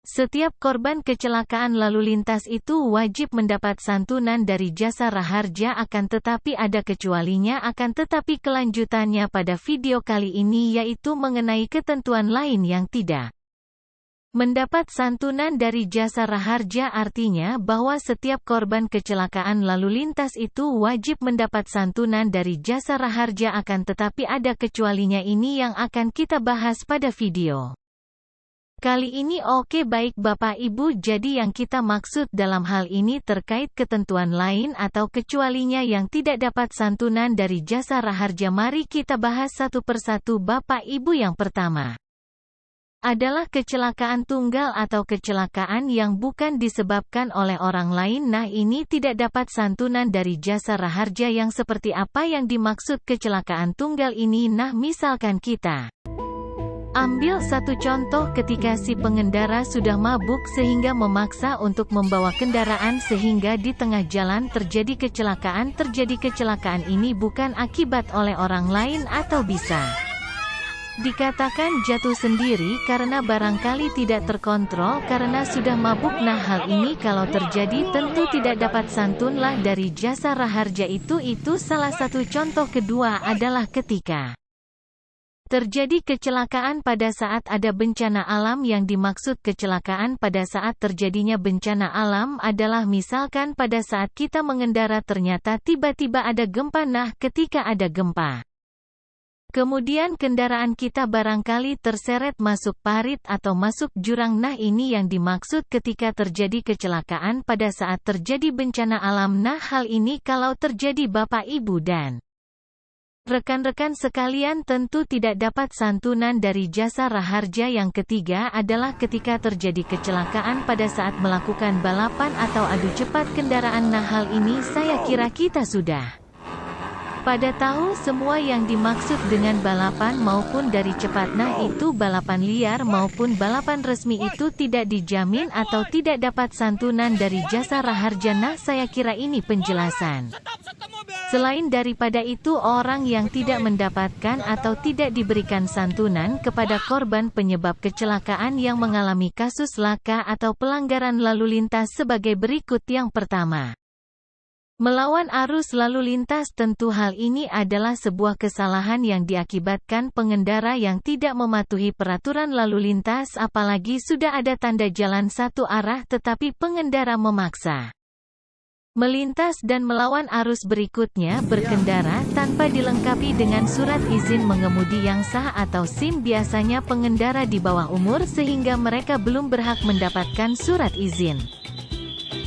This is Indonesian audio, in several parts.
Setiap korban kecelakaan lalu lintas itu wajib mendapat santunan dari jasa raharja, akan tetapi ada kecualinya. Akan tetapi kelanjutannya pada video kali ini yaitu mengenai ketentuan lain yang tidak mendapat santunan dari jasa raharja, artinya bahwa setiap korban kecelakaan lalu lintas itu wajib mendapat santunan dari jasa raharja, akan tetapi ada kecualinya. Ini yang akan kita bahas pada video kali ini. Oke, baik Bapak Ibu, jadi yang kita maksud dalam hal ini terkait ketentuan lain atau kecualinya yang tidak dapat santunan dari jasa raharja. Mari kita bahas satu persatu Bapak Ibu. Yang pertama adalah kecelakaan tunggal atau kecelakaan yang bukan disebabkan oleh orang lain. Nah, ini tidak dapat santunan dari jasa raharja. Yang seperti apa yang dimaksud kecelakaan tunggal ini? Nah, misalkan kita ambil satu contoh, ketika si pengendara sudah mabuk sehingga memaksa untuk membawa kendaraan sehingga di tengah jalan terjadi kecelakaan. Terjadi kecelakaan ini bukan akibat oleh orang lain atau bisa dikatakan jatuh sendiri karena barangkali tidak terkontrol karena sudah mabuk. Nah, hal ini kalau terjadi tentu tidak dapat santunlah dari jasa raharja. Itu salah satu contoh. Kedua adalah ketika terjadi kecelakaan pada saat ada bencana alam. Yang dimaksud kecelakaan pada saat terjadinya bencana alam adalah misalkan pada saat kita mengendara ternyata tiba-tiba ada gempa. Nah, ketika ada gempa, kemudian kendaraan kita barangkali terseret masuk parit atau masuk jurang. Nah, ini yang dimaksud ketika terjadi kecelakaan pada saat terjadi bencana alam. Nah, hal ini kalau terjadi Bapak Ibu dan rekan-rekan sekalian tentu tidak dapat santunan dari jasa raharja. Yang ketiga adalah ketika terjadi kecelakaan pada saat melakukan balapan atau adu cepat kendaraan. Nah, hal ini saya kira kita sudah pada tahu semua yang dimaksud dengan balapan maupun dari cepat. Nah, itu balapan liar maupun balapan resmi itu tidak dijamin atau tidak dapat santunan dari jasa raharja. Nah, saya kira ini penjelasan. Selain daripada itu, orang yang tidak mendapatkan atau tidak diberikan santunan kepada korban penyebab kecelakaan yang mengalami kasus laka atau pelanggaran lalu lintas sebagai berikut. Yang pertama, melawan arus lalu lintas. Tentu hal ini adalah sebuah kesalahan yang diakibatkan pengendara yang tidak mematuhi peraturan lalu lintas, apalagi sudah ada tanda jalan satu arah tetapi pengendara memaksa melintas dan melawan arus. Berikutnya, berkendara tanpa dilengkapi dengan surat izin mengemudi yang sah atau SIM. Biasanya pengendara di bawah umur sehingga mereka belum berhak mendapatkan surat izin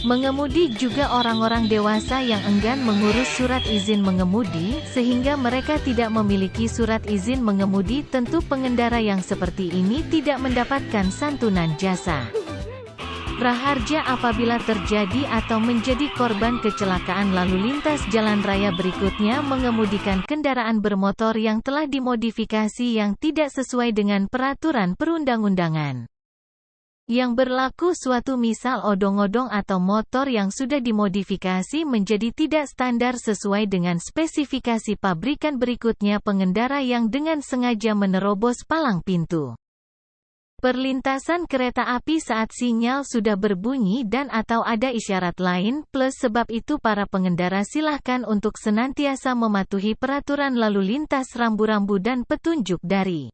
mengemudi. Juga orang-orang dewasa yang enggan mengurus surat izin mengemudi sehingga mereka tidak memiliki surat izin mengemudi. Tentu pengendara yang seperti ini tidak mendapatkan santunan jasa raharja apabila terjadi atau menjadi korban kecelakaan lalu lintas jalan raya. Berikutnya, mengemudikan kendaraan bermotor yang telah dimodifikasi yang tidak sesuai dengan peraturan perundang-undangan yang berlaku. Suatu misal odong-odong atau motor yang sudah dimodifikasi menjadi tidak standar sesuai dengan spesifikasi pabrikan. Berikutnya, pengendara yang dengan sengaja menerobos palang pintu perlintasan kereta api saat sinyal sudah berbunyi dan atau ada isyarat lain. Plus sebab itu para pengendara silahkan untuk senantiasa mematuhi peraturan lalu lintas, rambu-rambu dan petunjuk dari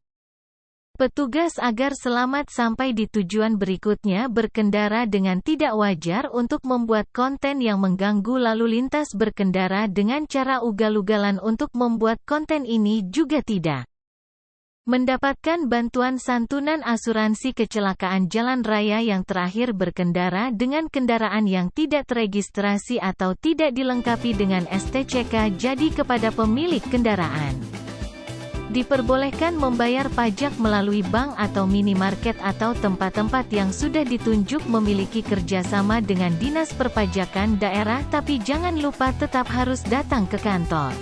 petugas agar selamat sampai di tujuan. Berikutnya, berkendara dengan tidak wajar untuk membuat konten yang mengganggu lalu lintas. Berkendara dengan cara ugal-ugalan untuk membuat konten ini juga tidak mendapatkan bantuan santunan asuransi kecelakaan jalan raya. Yang terakhir, berkendara dengan kendaraan yang tidak teregistrasi atau tidak dilengkapi dengan STCK. Jadi kepada pemilik kendaraan diperbolehkan membayar pajak melalui bank atau minimarket atau tempat-tempat yang sudah ditunjuk memiliki kerjasama dengan Dinas Perpajakan daerah. Tapi jangan lupa tetap harus datang ke kantor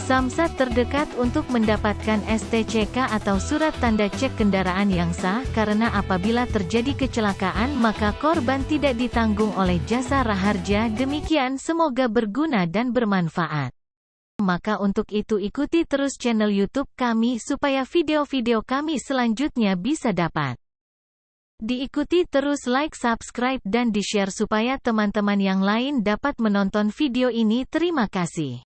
Samsat terdekat untuk mendapatkan STCK atau surat tanda cek kendaraan yang sah, karena apabila terjadi kecelakaan maka korban tidak ditanggung oleh jasa raharja. Demikian, semoga berguna dan bermanfaat. Maka untuk itu ikuti terus channel YouTube kami supaya video-video kami selanjutnya bisa dapat Diikuti terus, like, subscribe dan di-share supaya teman-teman yang lain dapat menonton video ini. Terima kasih.